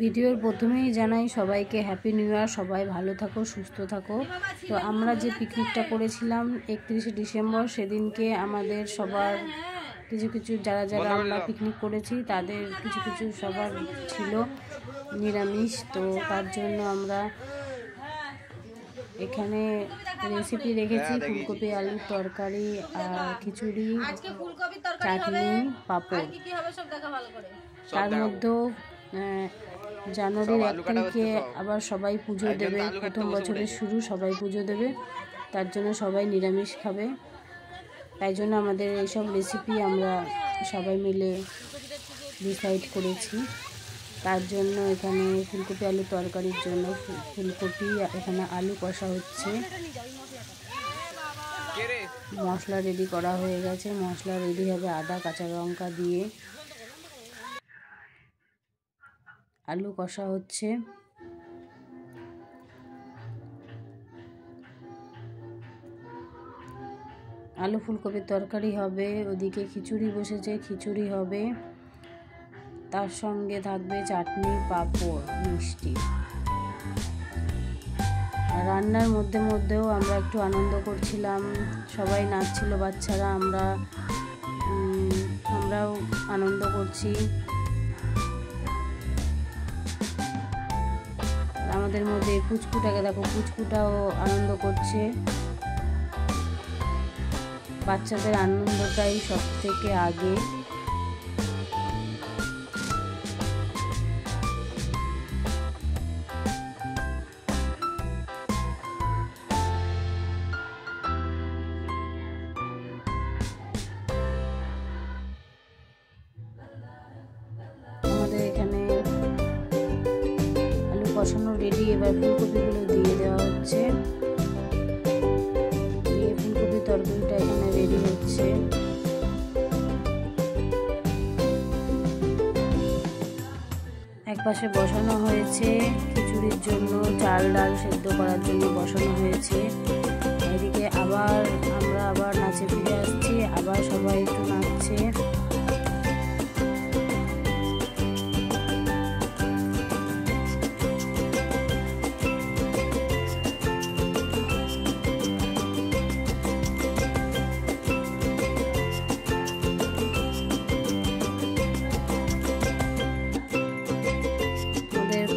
ভিডিওর প্রথমেই জানাই সবাইকে হ্যাপি নিউ ইয়ার। সবাই ভালো থাকো, সুস্থ থাকো। তো আমরা যে পিকনিকটা করেছিলাম 31শে ডিসেম্বর, সেদিনকে আমাদের সবার কিছু যারা আমরা পিকনিক করেছি তাদের কিছু সবার ছিল নিরামিষ। তো তার জন্য আমরা এখানে রেসিপি রেখেছি ফুলকপি আলুর তরকারি আর খিচুড়ি, চাটনি, পাঁপড়। তার মধ্যেও জানুয়ারির 1 তারিখে আবার সবাই পুজো দেবে, প্রথম বছরের শুরু, সবাই পুজো দেবে। তার জন্য সবাই নিরামিষ খাবে, তাই জন্য আমাদের এইসব রেসিপি আমরা সবাই মিলে ডিসাইড করেছি। তার জন্য এখানে ফুলকপি আলু তরকারির জন্য ফুলকপি, এখানে আলু কষা হচ্ছে, মশলা রেডি করা হয়ে গেছে। মশলা রেডি হবে আদা কাঁচা লঙ্কা দিয়ে, আলু কষা হচ্ছে। আলু ফুলকপির তরকারি হবে, ওদিকে খিচুড়ি বসেছে, খিচুড়ি হবে, তার সঙ্গে থাকবে চাটনি, পাঁপড়, মিষ্টি। রান্নার মধ্যেও আমরা একটু আনন্দ করছিলাম, সবাই নাচছিল বাচ্চারা, আমরাও আনন্দ করছি। আমাদের মধ্যে পুচকুটাকে দেখো, পুচকুটাও আনন্দ করছে। বাচ্চাদের আনন্দটাই সব থেকে আগে। আমাদের এখানে আলু কষানো রেডি, এবার ফুলকপিগুলো দিয়ে দেওয়া হচ্ছে, দিয়ে ফুলকপির তরকারিটা এখানে রেডি হচ্ছে। একপাশে বসানো হয়েছে খিচুড়ির জন্য, চাল ডাল সেদ্ধ করার জন্য বসানো হয়েছে। এদিকে আমরা আবার নাচে ফিরে আসছি, আবার সবাই একটু নাচছে।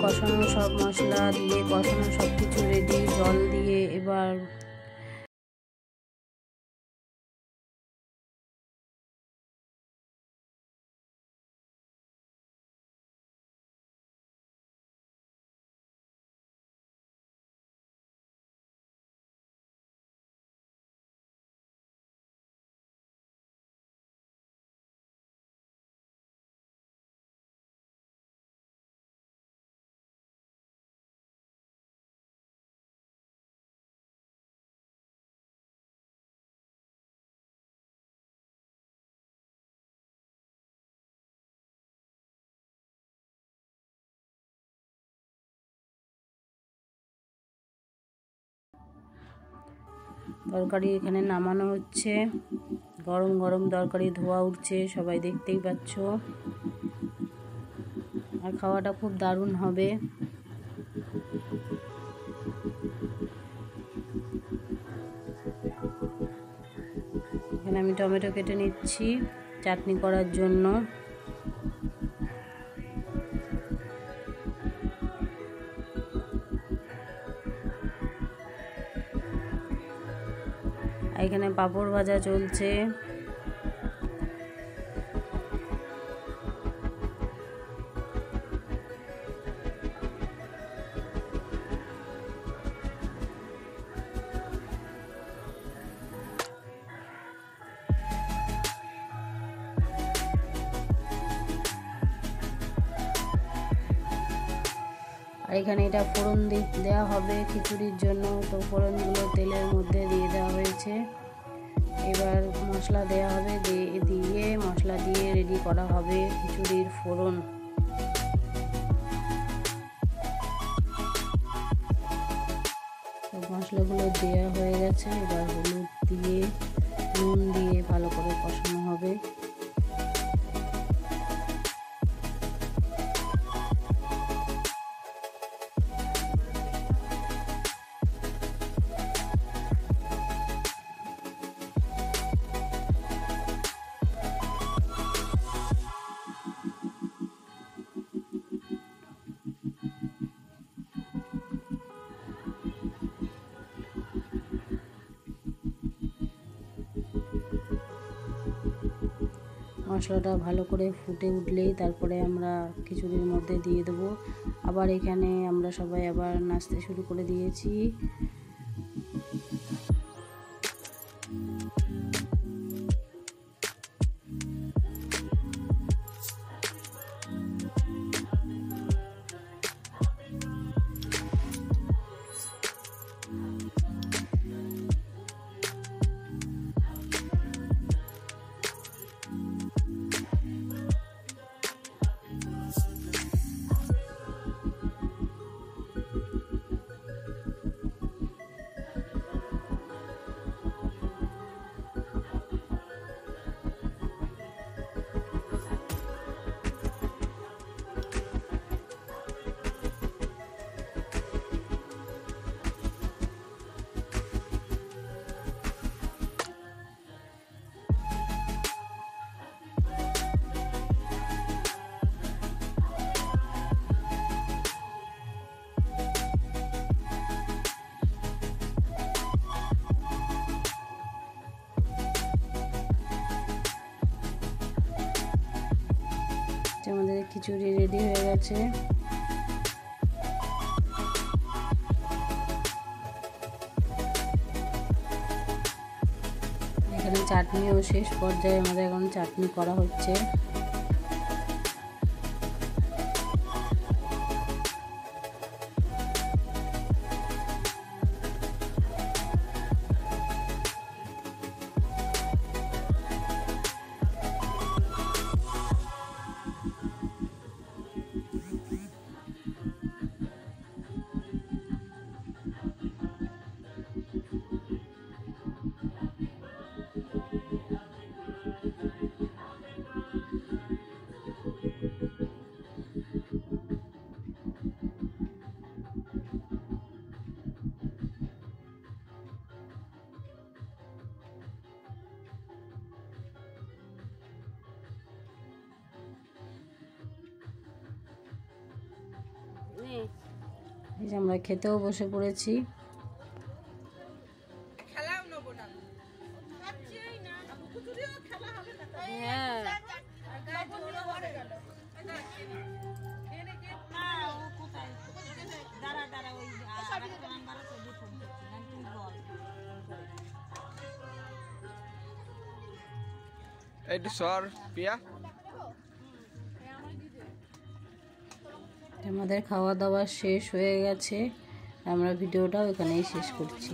কষানো সব মশলা দিয়ে কষানো সব কিছু রেডি, জল দিয়ে এবার তরকারি এখানে নামানো হচ্ছে। গরম গরম তরকারি ধোয়া উঠছে, সবাই দেখতেই পাচ্ছ। আর খাওয়াটা খুব দারুণ হবে। এখানে আমি টমেটো কেটে নিচ্ছি চাটনি করার জন্য। এখানে পাঁপড় ভাজা চলছে। আর এখানে এটা ফোড়ন দেওয়া হবে খিচুড়ির জন্য, তো ফোড়নগুলো তেলের মধ্যে দিয়ে দেওয়া হয়েছে। এবার মশলা দেওয়া হবে, দিয়ে মশলা দিয়ে রেডি করা হবে খিচুড়ির ফোড়ন। মশলাগুলো দেওয়া হয়ে গেছে, এবার হলুদ দিয়ে নুন দিয়ে ভালো করে কষানো হবে। মশলাটা ভালো করে ফুটে উঠলেই তারপরে আমরা খিচুড়ির মধ্যে দিয়ে দেবো। আবার এখানে আমরা সবাই আবার নাচতে শুরু করে দিয়েছি। আমাদের খিচুড়ি রেডি হয়ে গেছে। এখানে চাটনিও শেষ পর্যায়ে, আমাদের এখন চাটনি করা হচ্ছে। এই যে আমরা খেতেও বসে পড়েছি। আমাদের খাওয়া দাওয়া শেষ হয়ে গেছে, আমরা ভিডিওটাও এখানেই শেষ করছি।